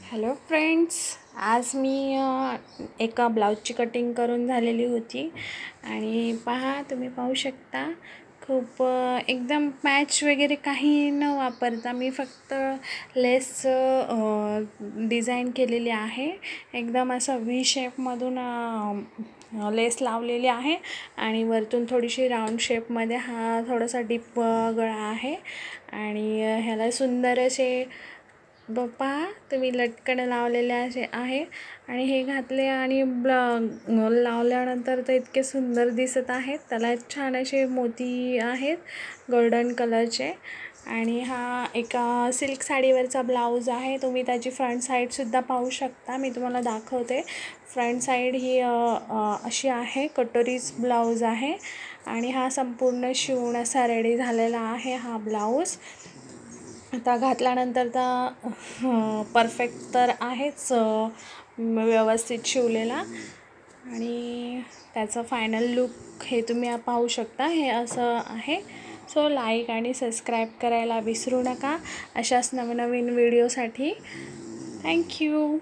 Hello friends, आज मी एका ब्लाऊजची cutting करून झालेली होती आणि तुम्ही पाहू शकता खूप एकदम पॅच वगैरे काही न वापरता मी फक्त लेस डिझाईन केलेली आहे। एकदम असं व्ही शेपमधून लेस लावलेली आहे आणि वरतून थोडीशी राऊंड शेपमध्ये हा थोडासा डीप गळा आहे आणि ह्याला सुंदर असे बाप्पा तुम्ही लटकन लावलेले असे आहे आणि हे घातले आणि लावल्यानंतर तर इतके सुंदर दिसत आहेत। त्याला छान असे मोती आहेत गोल्डन कलरचे आणि हा एका सिल्क साडीवरचा ब्लाऊज आहे। तुम्ही त्याची फ्रंट साइड सुद्धा पाहू शकता, मी तुम्हाला दाखवते। फ्रंट साइड ही अशी आहे, कटोरीज ब्लाऊज आहे आणि हा संपूर्ण शिवून असा रेडी झालेला आहे हा ब्लाऊज। आता घातल्यानंतर तर परफेक्ट तर आहेच, व्यवस्थित शिवलेला आणि त्याचा फायनल लुक हे तुम्ही पाहू शकता। हे असं आहे। सो लाईक आणि सबस्क्राईब करायला विसरू नका अशाच नवनवीन व्हिडिओसाठी। थँक्यू।